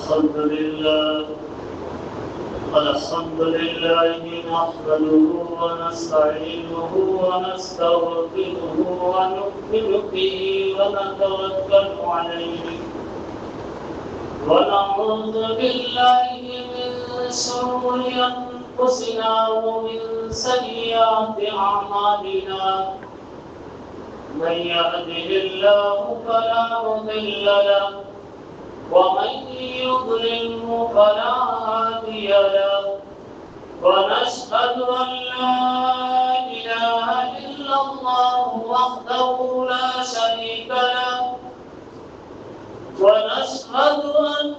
الحمد لله نحمده ونستعينه ونستغفره ونؤمن به ونتوكل عليه ونعوذ بالله من شرور أنفسنا ومن سيئات أعمالنا من يهده الله فلا مضل له ومن يضلله فلا هادي له ونشهد أن لا إله إلا الله وحده لا شريك له ونشهد أن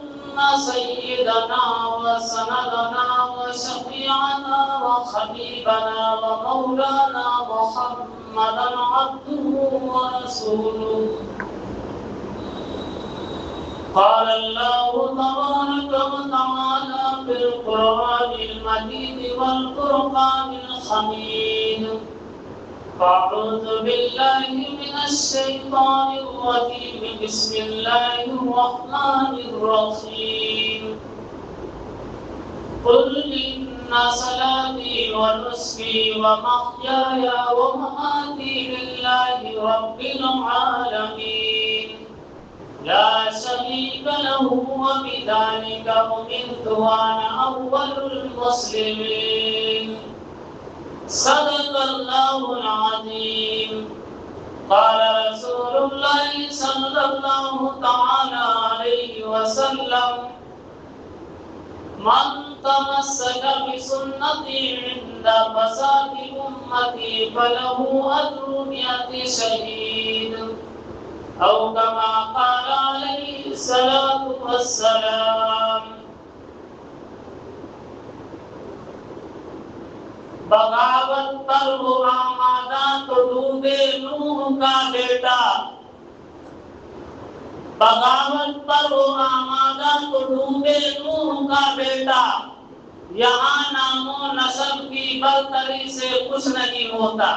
سيدنا وسندنا وشفيعنا وحبيبنا ومولانا محمدا عبده ورسوله قال الله تبارك وتعالى في القرآن المجيد والفرقان الحميد أعوذ بالله من الشيطان الرجيم بسم الله الرحمن الرحيم قل إن صلاتي ونسكي ومحياي ومماتي لله رب العالمين لا شريك له وبذلك أمرت وأنا أول المسلمين صدق الله العظيم قال رسول الله صلى الله تعالى عليه وسلم من تمسك بسنتي عند فساد أمتي فله أجر 100 شهيد أو كما قال عليه الصلاة والسلام بغاوت پر ہو آمادہ تو ڈوبے نوح کا بیٹا بغاوت پر ہو آمادہ تو ڈوبے نوح کا بیٹا یہاں نام و نسب کی برتری سے کچھ نہیں ہوتا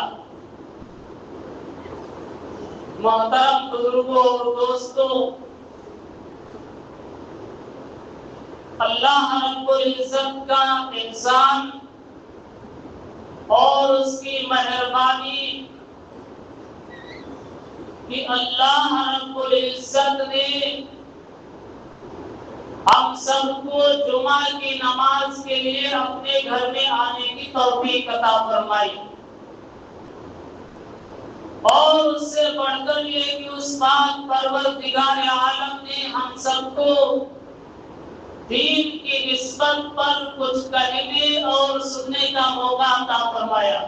محترم بزرگوں اور دوستوں اللہ رب العزت کا احسان اور اس کی مہربانی کہ اللہ رب العزت نے ہم سب کو جمعہ کی نماز کے لیے اپنے گھر میں آنے کی توفیق عطا فرمائی اور اس سے بڑھ کر یہ کہ اس پاک پروردگار عالم نے ہم سب کو دین کی نسبت پر کچھ کہنے اور سننے کا موقع عطا فرمایا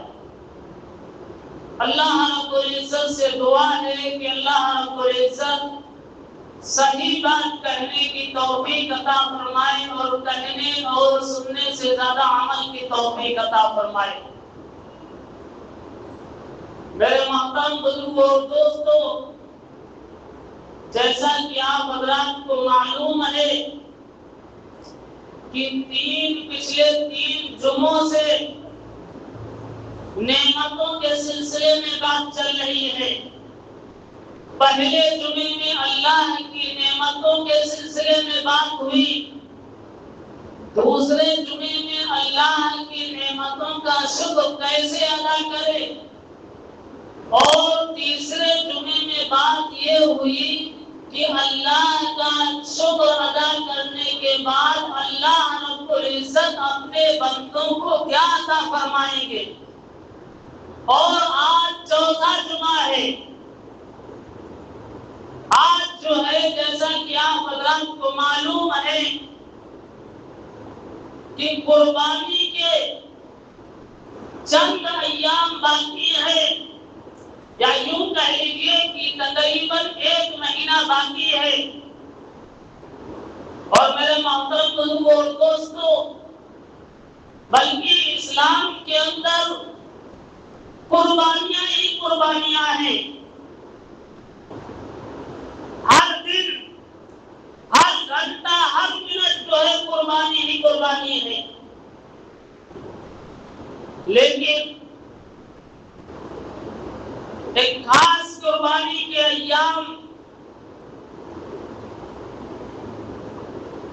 اللہ رب العزت سے دعا ہے کہ اللہ رب العزت صحیح بات کہنے کی توفیق عطا فرمائے اور کہنے اور سننے سے زیادہ عمل کی توفیق عطا فرمائے میرے محترم بزرگوں اور دوستوں جیسا کہ آپ حضرات کو معلوم ہے کہ پچھلے 3 جمعوں سے نعمتوں کے سلسلے میں بات چل رہی ہے پہلے جمعے میں اللہ کی نعمتوں کے سلسلے میں بات ہوئی دوسرے جمعے میں اللہ کی نعمتوں کا شکر کیسے ادا کرے اور تیسرے جمعے میں بات یہ ہوئی کہ اللہ کا شکر ادا کرنے کے بعد اللہ رب العزت اپنے بندوں کو کیا عطا فرمائیں گے اور آج چوتھا جمعہ ہے آج جو ہے جیسا کہ آپ حضرات کو معلوم ہے کہ قربانی کے چند ایام باقی ہے یا یوں کہہ لیجیے کہ تقریباً 1 مہینہ باقی ہے اور میرے محترم بزرگوں اور دوستوں بلکہ اسلام کے اندر قربانیاں ہی قربانیاں ہیں ہر دن ہر گھنٹہ ہر منٹ جو ہے قربانی ہی قربانی ہے لیکن ایک خاص قربانی کے ایام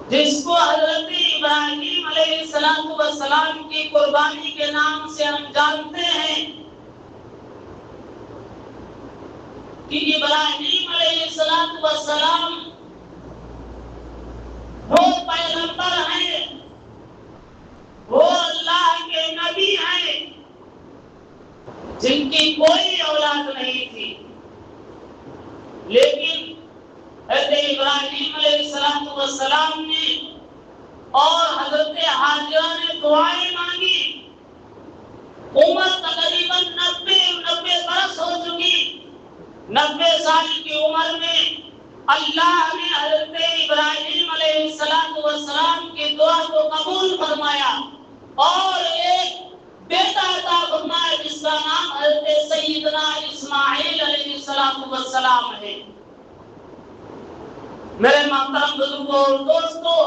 جس کو حضرت ابراہیم علیہ السلام کی قربانی کے نام سے ہم جانتے ہیں کہ ابراہیم علیہ السلام وہ پیغمبر ہیں، وہ اللہ کے نبی ہیں جن کی کوئی اولاد نہیں تھی، لیکن حضرت ابراہیم علیہ السلام نے اور حضرت حاجرہ نے دعائیں مانگی۔ عمر تقریباً 90 برس ہو چکی، 90 سال کی عمر میں اللہ نے حضرت ابراہیم علیہ السلام کی دعا کو قبول فرمایا اور ایک بیٹا عطا فرمایا جس کا نام حضرت سیدنا اسماعیل علیہ السلام ہے۔ میرے محترم بزرگوں اور دوستوں،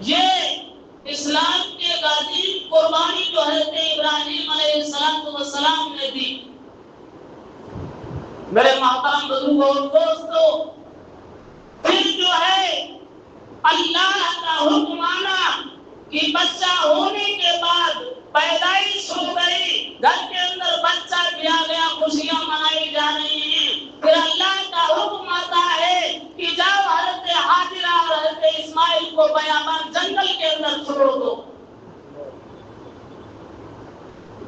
یہ اسلام کے غازی قربانی جو حضرت ابراہیم علیہ السلام نے دی، میرے محترم بزرگوں اور دوستوں، پھر جو ہے اللہ کا حکم آنا کہ بچہ ہونے کے بعد پیدائش ہو گئی، گھر کے اندر بچہ دیا گیا، خوشیاں منائی جا رہی ہیں، پھر اللہ کا حکم آتا ہے کہ جاؤ حضرت حاجرہ اور حضرت اسماعیل کو بیابان جنگل کے اندر چھوڑ دو۔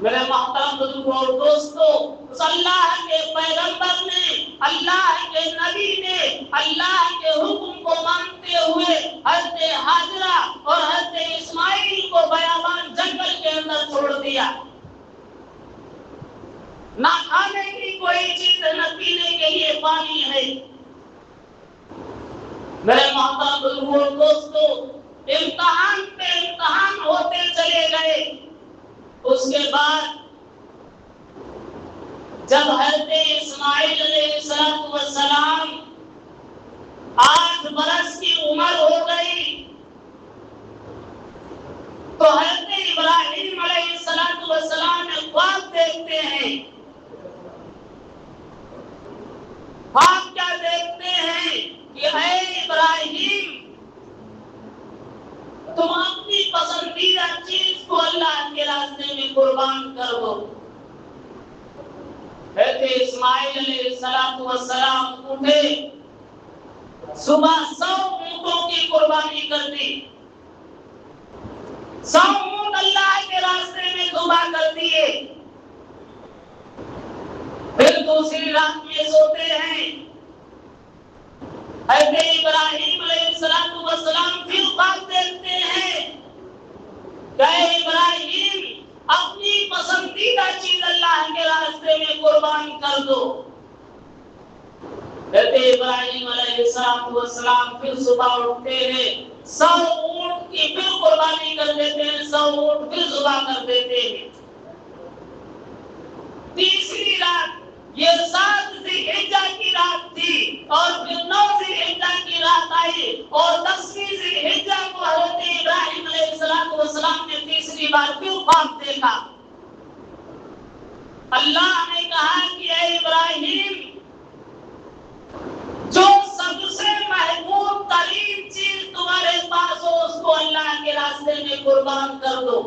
میرے محترم بزرگوں اور دوستوں، اس اللہ کے پیغمبر نے، اللہ کے نبی نے اللہ کے حکم کو مانتے ہوئے حضرت حاجرہ اور حضرت اسماعیل کو بیابان جنگل کے اندر چھوڑ دیا۔ نہ کھانے کی کوئی چیز، نہ پینے کے لیے پانی ہے۔ میرے محترم بزرگوں اور دوستوں، امتحان پہ امتحان ہوتے چلے گئے۔ اس کے بعد جب حضرت اسماعیل علیہ السلام 8 برس کی عمر ہو گئی تو حضرت ابراہیم علیہ السلام خواب دیکھتے ہیں۔ خواب کیا دیکھتے ہیں کہ اے ابراہیم، تم اپنی پسندیدہ چیز کو اللہ کے راستے میں قربان کر دو۔ حضرت اسماعیل علیہ السلام اٹھے، صبح 100 اونٹوں کی قربانی کر دی، 100 اونٹ اللہ کے راستے میں ذبح کر دیے۔ پھر دوسری رات میں سوتے ہیں، حضرت ابراہیم علیہ السلام پھر خواب دیکھتے ہیں کہ اے ابراہیم، اپنی پسندیدہ چیز اللہ کے راستے میں قربان کر دو۔ حضرت ابراہیم علیہ السلام پھر صبح اٹھتے ہیں، 100 اونٹ کی پھر قربانی کر دیتے ہیں، 100 اونٹ پھر ذبح کر دیتے ہیں۔ تیسری رات، یہ 7 ذی الحجہ کی رات تھی اور پھر 9 ذی الحجہ کی رات آئی اور 10ویں ذی الحجہ کو حضرت ابراہیم علیہ السلام نے تیسری بار پھر خواب دیکھا۔ اللہ نے کہا کہ اے ابراہیم، جو سب سے محبوب ترین چیز تمہارے پاس ہو اس کو اللہ کے راستے میں قربان کر دو۔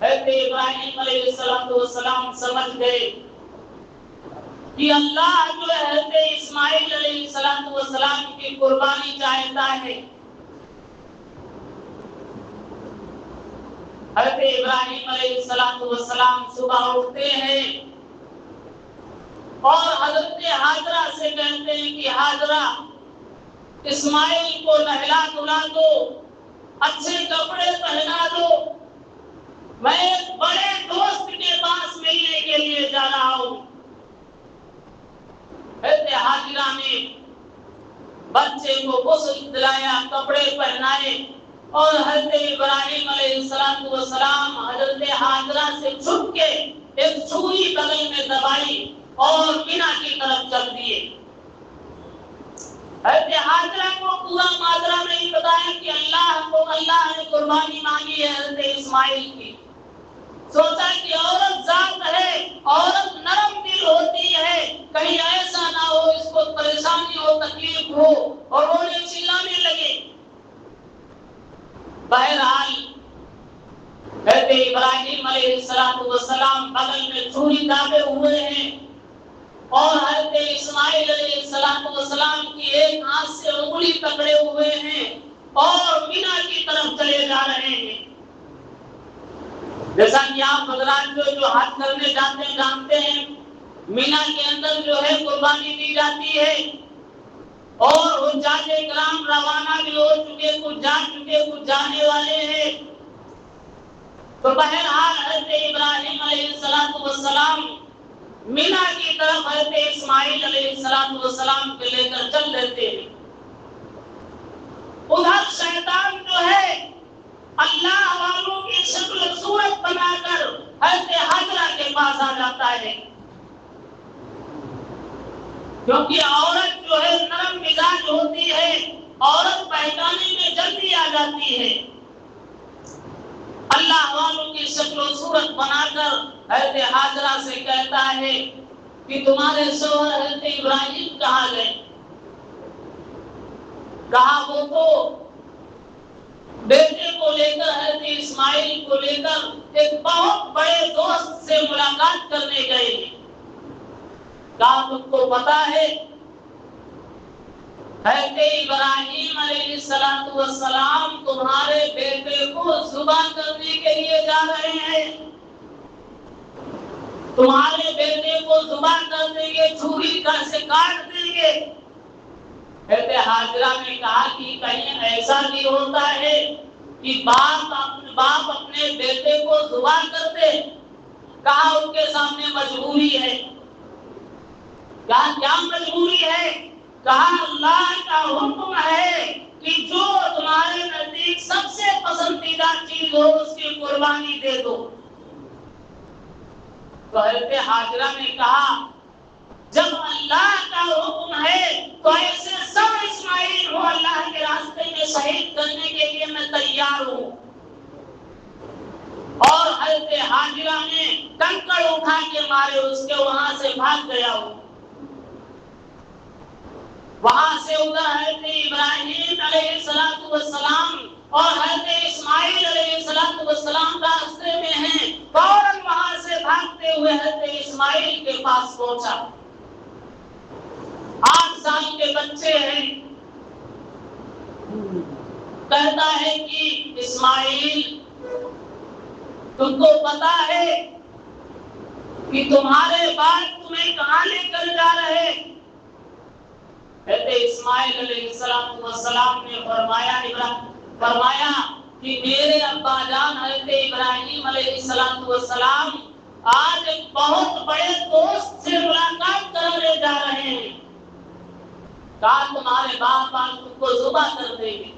حضرت ابراہیم علیہ السلام سمجھ گئے کہ اللہ جو حضرت اسماعیل علیہ السلام کی قربانی چاہتا ہے۔ حضرت ابراہیم علیہ السلام صبح اٹھتے ہیں اور حضرت حاجرہ سے کہتے ہیں کہ حاجرہ، اسماعیل کو نہلا دھلا دو، اچھے کپڑے پہنا دو، میں ایک بڑے دوست کے پاس ملنے کے لیے جا رہا ہوں۔ حضرت حاجرہ نے بچے کو غسل دلایا، کپڑے پہنائے اور حضرت ابراہیم علیہ السلام حضرت حاجرہ سے چھپ کے ایک چھری بغل میں دبائی اور مینا کی طرف چل دیے۔ حضرت حاجرہ کو پورا ماجرا نہیں بتایا کہ اللہ نے قربانی مانگی ہے حضرت اسماعیل کی۔ سوچا کہ عورت ذات ہے، عورت نرم دل ہوتی ہے، کہیں ایسا نہ ہو اس کو پریشانی ہو، تکلیف ہو، اور رونے بہرحال حضرت ابراہیم علیہ السلام بغل میں چھری دابے ہوئے ہیں اور حضرت اسماعیل علیہ السلام کی ایک ہاتھ سے انگلی پکڑے ہوئے ہیں اور مینا کی طرف چلے جا رہے ہیں. جیسا کہ آپ حضرات جو حج کرنے جاتے ہیں جانتے ہیں مینا کے اندر جو ہے قربانی دی جاتی ہے اور حجاج کرام روانہ بھی ہو چکے، کچھ جا چکے، کچھ جانے والے ہیں. تو بہرحال حضرت ابراہیم علیہ السلام مینا کی طرف حضرت اسماعیل علیہ السلام کو لے کر چل لیتے ہیں. ادھر شیطان جو ہے اللہ والوں کی شکل و صورت بنا کر حضرت حاجرہ کے پاس آ جاتا ہے، کیونکہ عورت جو ہے نرم مزاج ہوتی ہے، عورت بہکانے میں جلدی آ جاتی ہے. اللہ والوں کی شکل و صورت بنا کر حضرت حاجرہ سے کہتا ہے کہ تمہارے شوہر حضرت ابراہیم کہاں گئے؟ کہا وہ تو بیٹے کو لے کر حضرت اسماعیل کو لے کر ایک بہت بڑے دوست سے ملاقات کرنے گئے ہیں. کہا تم کو پتا ہے حضرت ابراہیم علیہ السلام تمہارے بیٹے کو ذبح کرنے کے لیے جا رہے ہیں، تمہارے بیٹے کو ذبح کر دیں گے، چھری سے کاٹ دیں گے. حضرت حاجرہ نے کہا کہ کہیں ایسا نہیں ہوتا ہے کہ باپ اپنے بیٹے کو ذبح کر دے. کہا ان کے سامنے مجبوری ہے. کہا کیا مجبوری ہے؟ کہا اللہ کا حکم ہے کہ جو تمہارے نزدیک سب سے پسندیدہ چیز ہو اس کی قربانی دے دو. تو حضرت حاجرہ نے کہا جب اللہ کا حکم ہے تو ایسے سب اسماعیل کو اللہ کے راستے میں شہید کرنے کے لیے میں تیار ہوں. اور حضرت حاجرہ نے کنکڑ اٹھا کے مارے اس کے وہاں سے بھاگ گیا ہوں. وہاں سے ادھر حضرت ابراہیم علیہ السلام اور حضرت اسماعیل علیہ السلام راستے میں ہیں. فوراً وہاں سے بھاگتے ہوئے حضرت اسماعیل کے پاس پہنچا. 8 سال کے بچے ہیں. کہتا ہے کہ اسماعیل تم کو پتا ہے کہ تمہارے باپ تمہیں کہاں لے کر جا رہے؟ حضرت اسماعیل علیہ السلام نے فرمایا کہ میرے ابا جان حضرت ابراہیم علیہ السلام آج ایک بہت بڑے دوست سے ملاقات کرنے جا رہے ہیں. کہا تمہارے باپ آج تم کو ذبح کر دیں گے.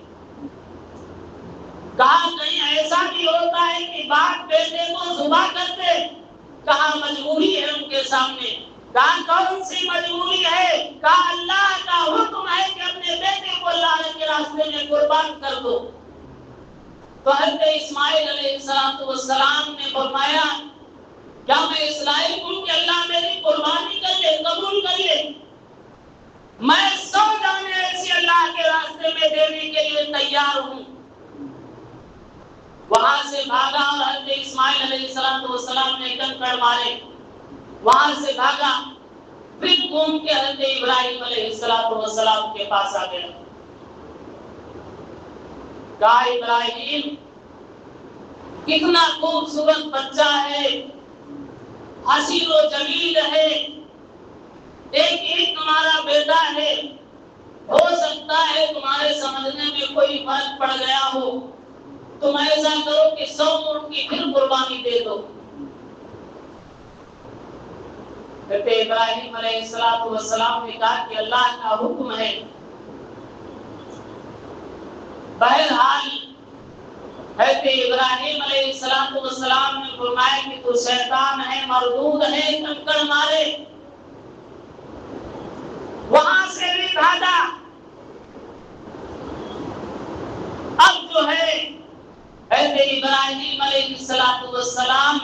کہا کہیں ایسا بھی ہوتا ہے کہ باپ بیٹے کو ذبح کر دے؟ کہا مجبوری ہے ان کے سامنے. کہا کون سی مجبوری ہے؟ کہا اللہ کا حکم ہے کہ اپنے بیٹے کو اللہ کے راستے میں قربان کر دو. تو حضرت اسماعیل علیہ السلام نے فرمایا کیا میں اس لائق ہوں کہ اللہ میری قربانی کر لے، قبول کر لے؟ میں 100 جانیں ایسی اللہ کے راستے میں دینے کے لیے تیار ہوں. وہاں سے بھاگا اور حضرت اسماعیل علیہ السلام نے کنکڑ مارے. وہاں سے بھاگا پھر گھوم کے حضرت ابراہیم علیہ السلام کے پاس آ گیا. کہا ابراہیم کتنا خوبصورت بچہ ہے، حسین و جمیل ہے، ایک تمہارا بیٹا ہے، ہو سکتا ہے تمہارے سمجھنے میں کوئی فرق پڑ گیا ہو، تم ایسا کرو کہ 100 اونٹ کی پھر قربانی دے دو. حضرت ابراہیم علیہ السلام نے کہا کہ اللہ کا حکم ہے. بہرحال حضرت ابراہیم علیہ السلام نے فرمایا کہ تو شیطان ہے، مردود ہے، کنکڑ مارے. وہاں سے بھی بھاگا. اب جو ہے حضرت ابراہیم علیہ السلام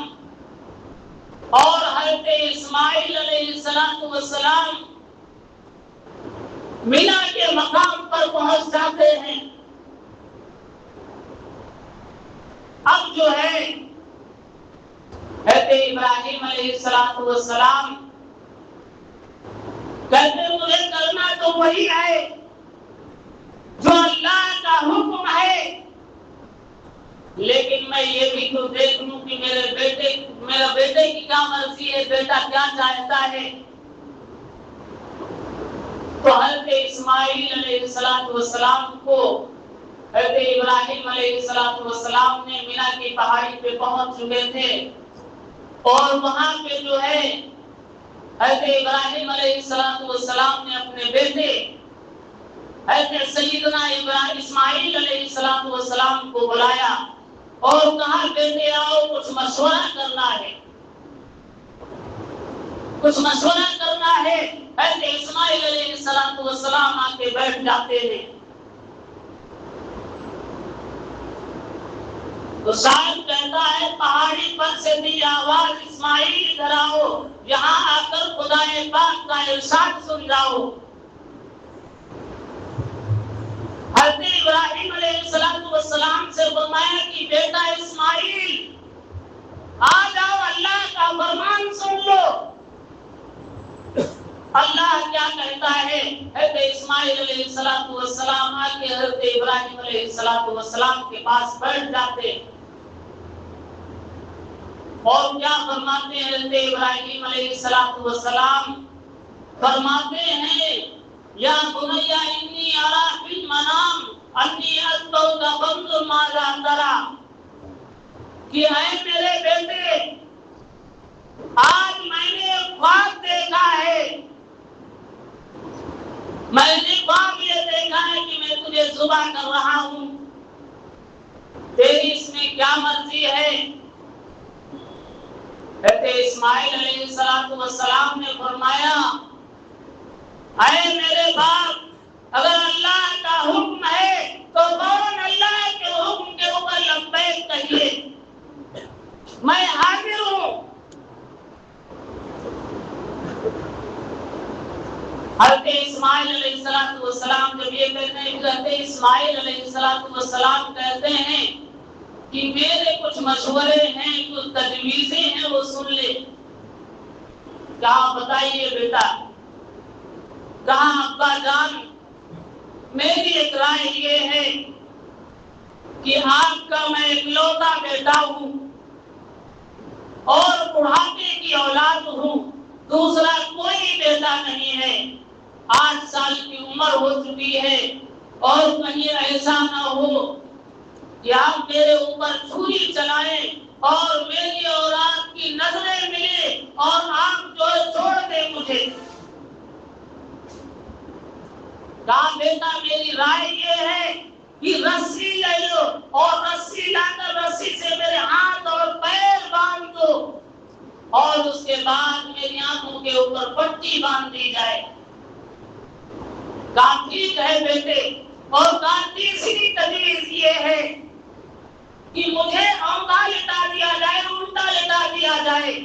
اور حضرت اسماعیل علیہ السلام مینا کے مقام پر پہنچ جاتے ہیں. اب جو ہے حضرت ابراہیم علیہ السلام کہتے مجھے کرنا تو وہی ہے جو اللہ کا حکم ہے، لیکن میں یہ بھی تو دیکھ لوں کہ میرے بیٹے کی کیا مرضی ہے، بیٹا کیا چاہتا ہے۔ تو حضرت اسماعیل علیہ السلام کو حضرت ابراہیم علیہ السلام نے مینا کی پہاڑی پہ پہنچ چکے تھے، اور وہاں پہ جو ہے حضرت ابراہیم علیہ السلام نے اپنے بیٹے حضرت سیدنا اسماعیل علیہ السلام کو بلایا اور کہا بیٹے آؤ کچھ مشورہ کرنا ہے، کچھ مشورہ کرنا ہے۔ حضرت اسماعیل علیہ السلام آ کے بیٹھ جاتے ہیں۔ تو صاحب کہتا ہے پہاڑی پر سے دی آواز اسماعیل ادھر آؤ، یہاں آ کر خدا پاک کا ارشاد سن جاؤ۔ حضرت ابراہیم علیہ السلام سے فرمایا کہ بیٹا اسماعیل آ جاؤ، اللہ کا فرمان سن لو۔ اللہ کیا کہتا ہے؟ حضرت اسماعیل علیہ السلام آ کے حضرت ابراہیم علیہ السلام کے پاس بیٹھ جاتے اور کیا فرماتے ہیں؟ حضرت ابراہیم علیہ السلام فرماتے ہیں یا بنیا انی ارا فی المنام انی اذبحک فانظر ماذا ترى، کہ اے میرے بیٹے آج میں نے خواب دیکھا ہے، میں نے خواب یہ دیکھا ہے کہ میں تجھے ذبح کر رہا ہوں، تیری اس میں کیا مرضی ہے؟ حضرت اسماعیل علیہ السلام نے فرمایا اے میرے باپ، اگر اللہ کا حکم ہے تو فوراً اللہ کے حکم کے اوپر لبیک کہیے، میں حاضر ہوں۔ حضرت اسماعیل علیہ السلام جب یہ کہتے ہیں، حضرت اسماعیل علیہ السلام کہتے ہیں کہ میرے کچھ مشورے ہیں، کچھ تجویزیں ہیں، وہ سن لے۔ کہا بتائیے بیٹا۔ کہا ابا جان میری ایک رائے یہ ہے کہ آپ کا میں اکلوتا بیٹا ہوں اور بڑھاپے کی اولاد ہوں، دوسرا کوئی بیٹا نہیں ہے، 8 سال کی عمر ہو چکی ہے، اور کہیں ایسا نہ ہو کہ آپ میرے اوپر چھری چلائیں اور میری اور آپ کی نظریں ملے اور آپ جو چھوڑ دیں مجھے۔ کہا بیٹا میری رائے یہ ہے کہ رسی لے لو اور رسی لا کر رسی سے میرے ہاتھ اور پیر باندھ دو، اور اس کے بعد میری آنکھوں کے اوپر پٹی باندھ دی جائے۔ کہا ٹھیک ہے بیٹے، اور کہا تیسری تجویز یہ ہے کہ مجھے اونگا لٹا دیا جائے، الٹا لٹا دیا جائے۔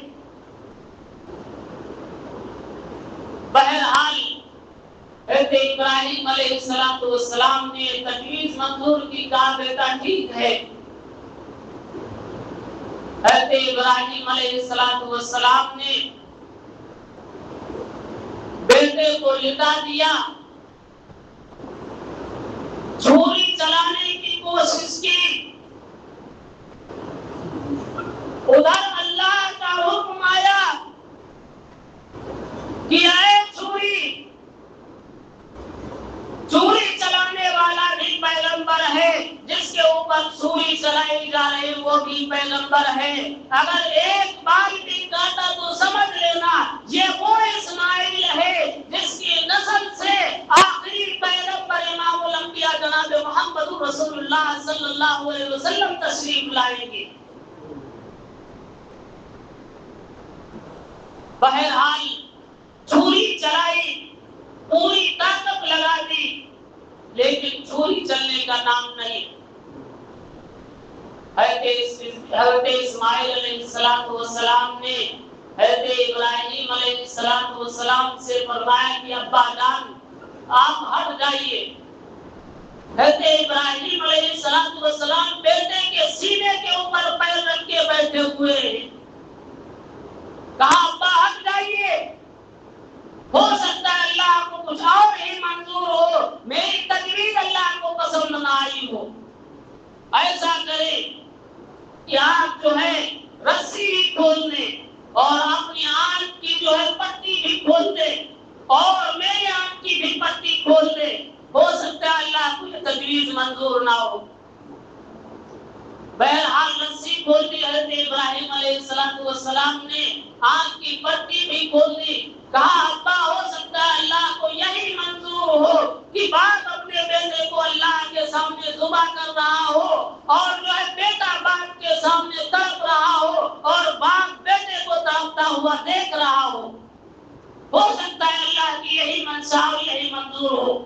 بہرحال حضرت ابراہیم علیہ السلام نے تجویز منظور کی، کہا بیٹا ٹھیک ہے۔ حضرت ابراہیم علیہ السلام نے بیٹے کو لٹا دیا، چھری چلانے کی کوشش کی، ادھر اللہ کا حکم آیا کہ اے چھری چلانے والا بھی پیغمبر ہے، جس کے اوپر چھری چلائی جا رہی وہ بھی پیغمبر ہے، اگر ایک بار بھی کاٹا تو سمجھ لینا یہ وہ اسماعیل ہے جس کی نسل سے آخری پیغمبر امام الانبیاء جناب محمد رسول اللہ صلی اللہ علیہ وسلم تشریف لائیں گے۔ بہرحال چھری چلائی، پوری طاقت لگا دی، لیکن چھری چلنے کا نام نہیں۔ حضرت اسماعیل علیہ السلام نے حضرت ابراہیم علیہ السلام سے فرمایا کہ ابا جان آپ ہٹ جائیے، حضرت ابراہیم علیہ السلام بیٹے کے سینے کے اوپر پیر رکھ کے بیٹھے ہوئے، کہا ابا ہٹ جائیے، ہو سکتا ہے اللہ کو کچھ اور ہی منظور ہو، میری تجویز اللہ کو پسند نہ آئی ہو۔ ایسا کرے کہ آپ جو ہے رسی بھی کھول دیں اور اپنی آنکھ کی جو ہے پٹی بھی کھول دے اور میری آنکھ کی بھی پٹی کھول دے، ہو سکتا ہے اللہ کو یہ تجویز منظور نہ ہو۔ بہرحال رسی کھول دی حضرت ابراہیم علیہ السلام نے، آنکھ کی پٹی بھی کھول دی، کہا ابا ہو سکتا ہے اللہ کو یہی منظور ہو کہ باپ اپنے بیٹے کو اللہ کے سامنے ذبح کر رہا ہو اور جو ہے بیٹا باپ کے سامنے تڑپ رہا ہو اور باپ بیٹے کو تڑپتا ہوا دیکھ رہا ہو سکتا ہے اللہ کی یہی منشا اور یہی منظور ہو۔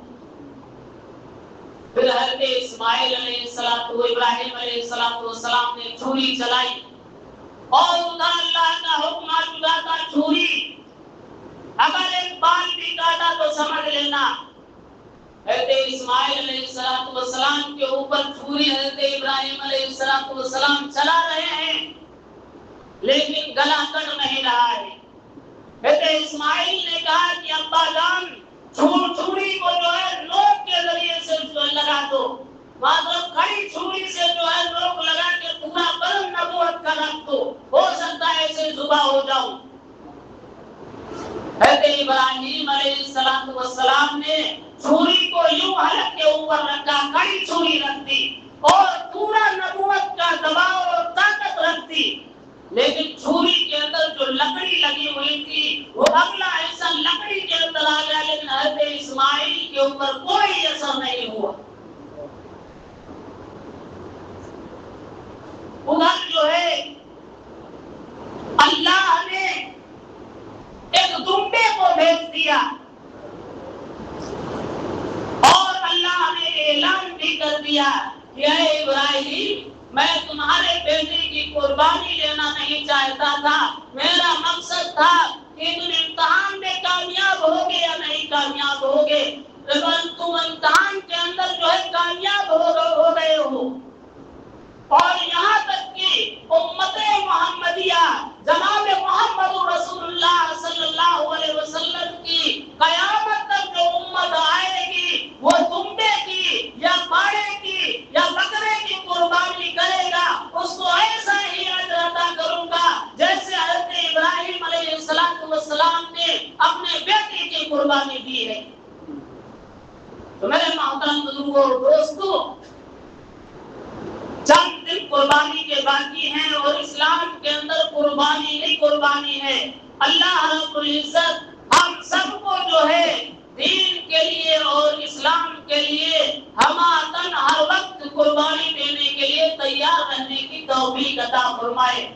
پھر حضرت اسماعیل علیہ ابراہیم علیہ السلام نے چھری چلائی اور ادھر اللہ کا حکم آ چکا تھا چھری، اگر ایک بال بھی کاٹا تو سمجھ لینا حضرت اسماعیل علیہ السلام کے اوپر چھری حضرت ابراہیم علیہ السلام چلا رہے ہیں لیکن گلا کٹ نہیں رہا ہے۔ حضرت اسماعیل نے کہا کہ ابا جان چھری کو جو ہے نوک کے ذریعے سے لگا دو، مطلب کھڑی چھری سے جو ہے نوک لگا کے پورا بدن نبوت کا رکھ دو، ہو سکتا ہے ایسے ذبح ہو جاؤں۔ حضرت ابراہیم علیہ السلام نے چھری کو یوں حلق کے اوپر رکھا، کھڑی چھری رکھ دی اور پورا نبوت کا دباؤ اور طاقت رکھ دی، لیکن چھری کے اندر جو لکڑی لگی ہوئی تھی وہ اگلا ایسا لکڑی کے اندر آ گیا، لیکن حضرت اسماعیل کے اوپر کوئی اثر نہیں ہوا۔ ادھر جو ہے اللہ نے ایک دمبے کو بھیج دیا اور اللہ نے اعلان بھی کر دیا کہ اے ابراہیم میں تمہارے بیٹے کی قربانی لینا نہیں چاہتا تھا، میرا مقصد تھا کہ تم امتحان میں کامیاب ہوگے یا نہیں کامیاب ہوگے، لیکن تم امتحان کے اندر جو ہے کامیاب ہو گئے ہو، اور یہاں تک کہ امت محمدیہ جناب محمد رسول اللہ صلی اللہ علیہ وسلم کی قیامت تک جو امت آئے گی وہ دمبے کی یا پاڑے کی یا بکرے کی قربانی کرے گا، اس کو ایسا ہی اجر عطا کروں گا جیسے حضرت ابراہیم علیہ السلام نے اپنے بیٹے کی قربانی دی ہے۔ تو میرے محترم بزرگوں اور دوستوں، چند دن قربانی کے باقی ہیں اور اسلام کے اندر قربانی ہی قربانی ہے۔ اللہ رب العزت ہم سب کو جو ہے دین کے لیے اور اسلام کے لیے ہماتن ہر وقت قربانی دینے کے لیے تیار رہنے کی توفیق عطا فرمائے۔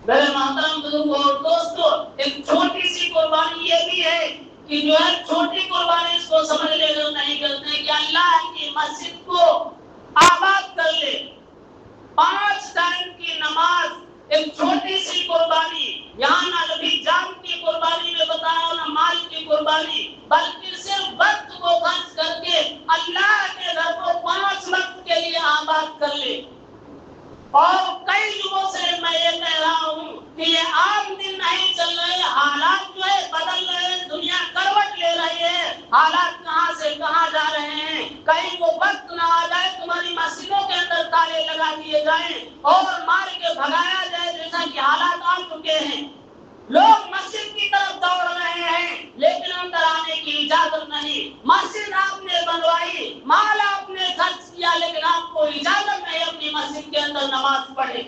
میرے محترم بزرگوں اور دوستوں، ایک چھوٹی سی قربانی یہ بھی ہے کہ جو ہے چھوٹی قربانی اس کو سمجھ لے کر نہیں کرتے کہ اللہ کی مسجد کو آباد کر لے، 5 ٹائم کی نماز ایک چھوٹی سی قربانی، یہاں نہ نبی جان کی قربانی میں بتایا نہ مال کی قربانی، بلکہ صرف وقت کو خرچ کر کے اللہ کے گھر کو 5 وقت کے لیے آباد کر لے۔ اور کئی لوگوں سے میں یہ کہہ رہا ہوں کہ یہ عام دن نہیں چل رہے، حالات جو ہے بدل رہے ہیں، دنیا کروٹ لے رہی ہے، حالات کہاں سے کہاں جا رہے ہیں، کہیں وہ وقت نہ آ جائے تمہاری مسجدوں کے اندر تالے لگا دیے جائیں اور مار کے بھگایا جائے، جیسا کہ حالات آ چکے ہیں۔ لوگ مسجد کی طرف دوڑ رہے ہیں لیکن اندر آنے کی اجازت نہیں، مسجد آپ نے بنوائی، مال آپ نے خرچ کیا، لیکن آپ کو اجازت نہیں اپنی مسجد کے اندر نماز پڑھے۔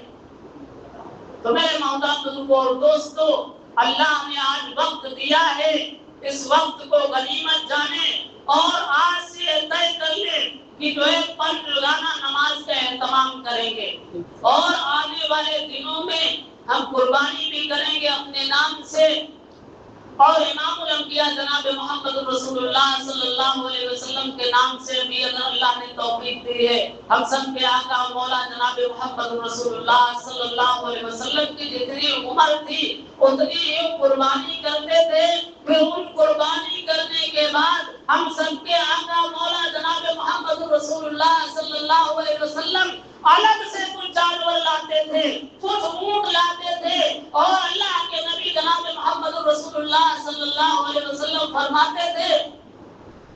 تو میرے محترم بزرگوں اور دوستو، اللہ نے آج وقت دیا ہے، اس وقت کو غنیمت جانے اور آج سے طے کر لے کہ جو ہے 5 روزانہ نماز کا اہتمام کریں گے اور آنے والے دنوں میں ہم قربانی بھی کریں گے اپنے نام سے، اور امام الانبیاء جناب محمد رسول اللہ صلی اللہ علیہ وسلم کے نام سے بھی اگر اللہ نے توفیق دی ہے، ہم سب کے آقا مولا جناب محمد رسول اللہ صلی اللہ علیہ وسلم کی جتنی عمر تھی اتنی ہی قربانی کرتے تھے۔ پھر ان قربانی کرنے کے بعد ہم سب کے آقا مولا جناب محمد رسول اللہ صلی اللہ علیہ وسلم الگ سے کچھ جانور لاتے تھے، کچھ اونٹ لاتے تھے، اور اللہ کے نبی جناب محمد رسول اللہ صلی اللہ علیہ وسلم فرماتے تھے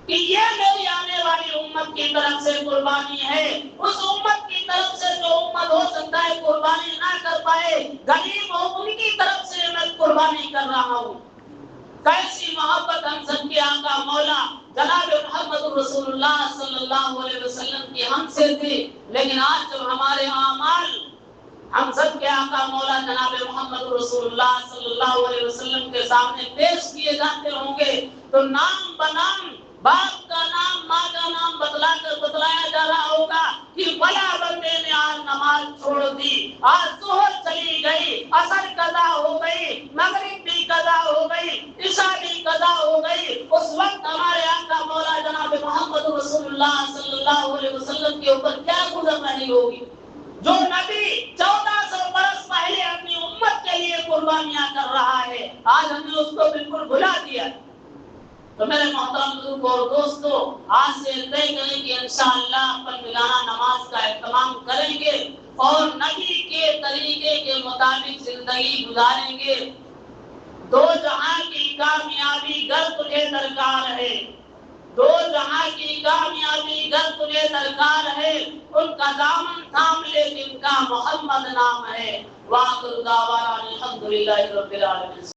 کہ یہ میری آنے والی امت کی طرف سے قربانی ہے۔ اس امت کی طرف سے جو امت ہو سکتا ہے قربانی نہ کر پائے، غریب ہو، ان کی طرف سے میں قربانی کر رہا ہوں۔ کیسی محبت ہم سب کے آقا مولا جناب محمد رسول اللہ صلی اللہ علیہ وسلم کی ہم سے تھی، لیکن آج جب ہمارے اعمال ہم سب کے آقا مولا جناب محمد رسول اللہ صلی اللہ علیہ وسلم کے سامنے پیش کیے جاتے ہوں گے تو نام بنام باپ کا نام، ماں کا نام بتلا کر بتلایا جا رہا ہوگا کہ فلاں بندے نے آج نماز چھوڑ دی، آج ظہر چلی گئی، عصر قضا ہو گئی، مغرب بھی قضا ہو گئی، عشاء بھی قضا ہو گئی۔ اس وقت ہمارے آقا مولا جناب محمد رسول اللہ صلی اللہ علیہ وسلم کے اوپر کیا گزر رہی ہوگی؟ جو نبی 1400 برس پہلے اپنی امت کے لیے قربانیاں کر رہا ہے، آج ہم نے اس کو بالکل بھلا دیا۔ تو میرے محترم بزرگوں اور دوستوں، آج سے طے کریں کہ انشاءاللہ اپن روزانہ نماز کا اہتمام کریں گے اور نبی کے طریقے کے مطابق زندگی گزاریں گے۔ دو جہاں کی کامیابی گر تجھے درکار ہے، دو جہاں کی کامیابی گر تجھے درکار ہے، ان کا دامن تھام لے جن کا محمد نام ہے۔ وآخر دعوانا الحمدللہ رب العالمین۔